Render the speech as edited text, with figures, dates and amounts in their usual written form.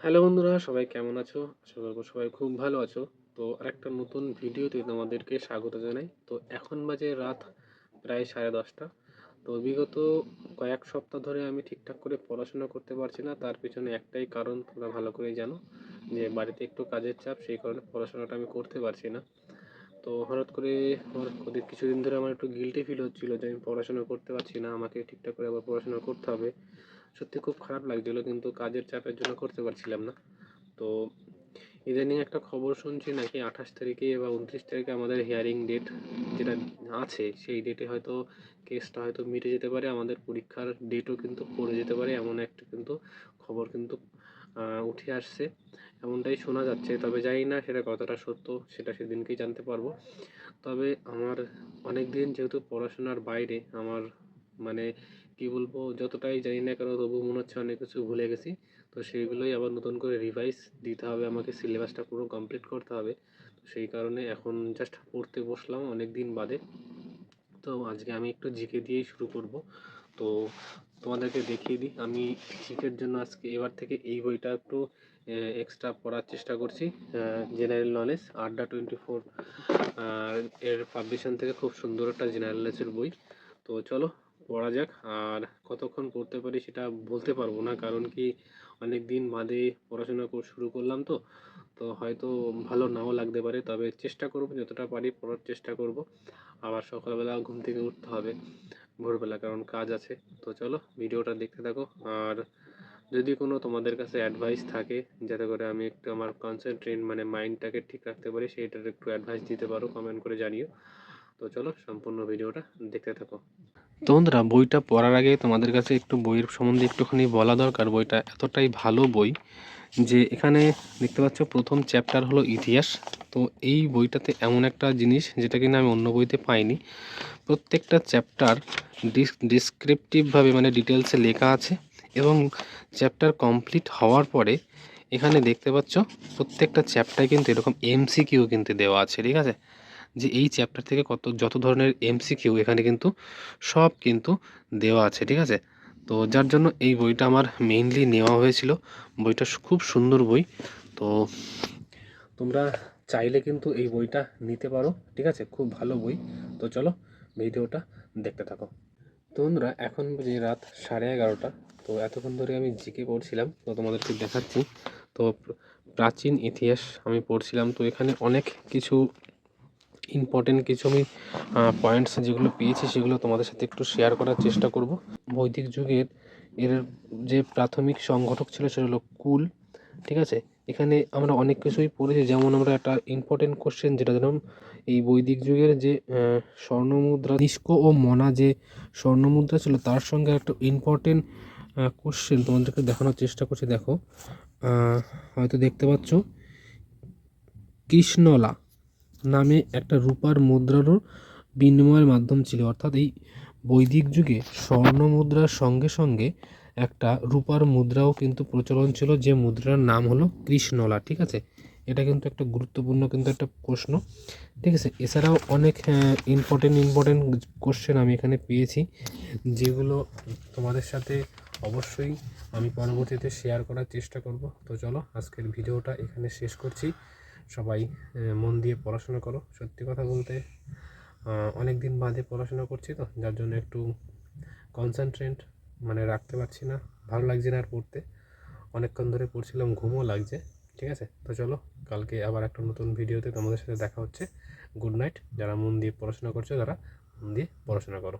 Hello বন্ধুরা, সবাই কেমন আছো? আশা করবো সবাই খুব ভালো আছো। তো আরেকটা নতুন ভিডিওতে তোমাদেরকে স্বাগত জানাই। তো এখন বাজে রাত প্রায় 10:30। তো বিগত কয়েক সপ্তাহ ধরে আমি ঠিকঠাক করে পড়াশোনা করতে পারছি না। তার পিছনে একটাই কারণ, তোমরা ভালো করেই জানো, যে বাড়িতে একটু কাজের চাপ, সেই কারণে পড়াশোনাটা আমি করতে পারছি না। তো হঠাৎ করে আমার কিছুদিন ধরে আমার একটু গিল্টি ফিল হচ্ছিল যে আমি পড়াশোনা করতে পারছি না, আমাকে ঠিকঠাক করে আবার পড়াশোনা করতে হবে। সত্যি খুব খারাপ লাগছিল, কিন্তু কাজের চাপের জন্য করতে পারছিলাম না। তো ইদানিং একটা খবর শুনছি নাকি 28 তারিখে বা 29 তারিখে আমাদের হিয়ারিং ডেট যেটা আছে, সেই ডেটে হয়তো কেসটা হয়তো মিটে যেতে পারে, আমাদের পরীক্ষার ডেটও কিন্তু পড়ে যেতে পারে, এমন একটা কিন্তু খবর কিন্তু উঠে আসছে, এমনটাই শোনা যাচ্ছে। তবে জানি না সেটা কতটা সত্য, সেটা সেদিনকেই জানতে পারবো। তবে আমার অনেক দিন যেহেতু পড়াশোনার বাইরে, আমার মানে কি বলবো, যতটাই জানি না কেন তবু মনে হচ্ছে অনেক কিছু ভুলে গেছি। তো সেইগুলোই আবার নতুন করে রিভাইজ দিতে হবে, আমাকে সিলেবাসটা পুরো কমপ্লিট করতে হবে। তো সেই কারণে এখন জাস্ট পড়তে বসলাম অনেক দিন বাদে। তো আজকে আমি একটু জিকে দিয়েই শুরু করব। তো তোমাদেরকে দেখিয়ে দিই, আমি জিকের জন্য আজকে এবার থেকে এই বইটা একটু এক্সট্রা পড়ার চেষ্টা করছি। জেনারেল নলেজ আড্ডা 24 এর পাবলিশন থেকে খুব সুন্দর একটা জেনারেল নলেজের বই। তো চলো পড়া যাক। আর কতক্ষণ পড়তে পারি সেটা বলতে পারবো না, কারণ কি অনেক দিন বাদে পড়াশোনা শুরু করলাম। তো তো হয়তো ভালো নাও লাগতে পারে, তবে চেষ্টা করব যতটা পারি পড়ার চেষ্টা করব। আবার সকালবেলা ঘুম থেকে উঠতে হবে ভোরবেলা, কারণ কাজ আছে। তো চলো ভিডিওটা দেখতে থাকো। আর যদি কোনো তোমাদের কাছে অ্যাডভাইস থাকে যাতে করে আমি একটু আমার কনসেন্ট্রেট মানে মাইন্ডটাকে ঠিক রাখতে পারি, সেইটার একটু অ্যাডভাইস দিতে পারো, কমেন্ট করে জানিও। তো চলো সম্পূর্ণ ভিডিওটা দেখতে থাকো। তো বন্ধুরা, বইটা পড়ার আগে তোমাদের কাছে একটু বইয়ের সম্বন্ধে একটুখানি বলা দরকার। বইটা এতটাই ভালো বই যে এখানে দেখতে পাচ্ছ প্রথম চ্যাপ্টার হলো ইতিহাস। তো এই বইটাতে এমন একটা জিনিস যেটা কিনা আমি অন্য বইতে পাইনি, প্রত্যেকটা চ্যাপ্টার ডিসক্রিপটিভভাবে মানে ডিটেলসে লেখা আছে। এবং চ্যাপ্টার কমপ্লিট হওয়ার পরে এখানে দেখতে পাচ্ছ প্রত্যেকটা চ্যাপ্টারে কিন্তু এরকম এমসিকিউ কিন্তু দেওয়া আছে, ঠিক আছে? যে এই চ্যাপ্টার থেকে যত ধরনের এমসিকিউ এখানে কিন্তু সব কিন্তু দেওয়া আছে, ঠিক আছে? তো যার জন্য এই বইটা আমার মেইনলি নেওয়া হয়েছিল। বইটা খুব সুন্দর বই। তো তোমরা চাইলে কিন্তু এই বইটা নিতে পারো, ঠিক আছে? খুব ভালো বই। তো চলো ভিডিওটা দেখতে থাকো। তো বন্ধুরা, এখন বাজে রাত 11:30। তো এতক্ষণ ধরে আমি জিকে পড়ছিলাম, তো তোমাদেরকে দেখাচ্ছি। তো প্রাচীন ইতিহাস আমি পড়ছিলাম। তো এখানে অনেক কিছু ইম্পর্টেন্ট কিছু আমি পয়েন্টস যেগুলো পেয়েছি সেগুলো তোমাদের সাথে একটু শেয়ার করার চেষ্টা করব। বৈদিক যুগের এর যে প্রাথমিক সংগঠক ছিল সেটা হলো কুল, ঠিক আছে? এখানে আমরা অনেক কিছুই পড়েছি, যেমন আমরা একটা ইম্পর্টেন্ট কোশ্চেন যেটা ধরুন, এই বৈদিক যুগের যে স্বর্ণমুদ্রা নিষ্ক ও মনা যে স্বর্ণমুদ্রা ছিল, তার সঙ্গে একটা ইম্পর্টেন্ট কোশ্চেন তোমাদেরকে দেখানোর চেষ্টা করছি। দেখো, হয়তো দেখতে পাচ্ছ কৃষ্ণলা নামে একটা রূপার মুদ্রারও বিনিময়ের মাধ্যম ছিল। অর্থাৎ এই বৈদিক যুগে স্বর্ণ মুদ্রার সঙ্গে সঙ্গে একটা রূপার মুদ্রাও কিন্তু প্রচলন ছিল, যে মুদ্রার নাম হলো কৃষ্ণলা, ঠিক আছে? এটা কিন্তু একটা গুরুত্বপূর্ণ কিন্তু একটা প্রশ্ন, ঠিক আছে? এছাড়াও অনেক ইম্পর্টেন্ট কোশ্চেন আমি এখানে পেয়েছি, যেগুলো তোমাদের সাথে অবশ্যই আমি পরবর্তীতে শেয়ার করার চেষ্টা করব। তো চলো আজকের ভিডিওটা এখানে শেষ করছি। সবাই মন দিয়ে পড়াশোনা করো। সত্যি কথা বলতে অনেক দিন বাদে পড়াশোনা করছি, তো যার জন্য একটু কনসেন্ট্রেট মানে রাখতে পারছি না, ভালো লাগছে না আর পড়তে। অনেকক্ষণ ধরে পড়ছিলাম, ঘুমও লাগছে, ঠিক আছে? তো চলো কালকে আবার একটা নতুন ভিডিওতে তোমাদের সাথে দেখা হচ্ছে। Good night. যারা মন দিয়ে পড়াশোনা করছো তারা মন দিয়ে পড়াশোনা করো।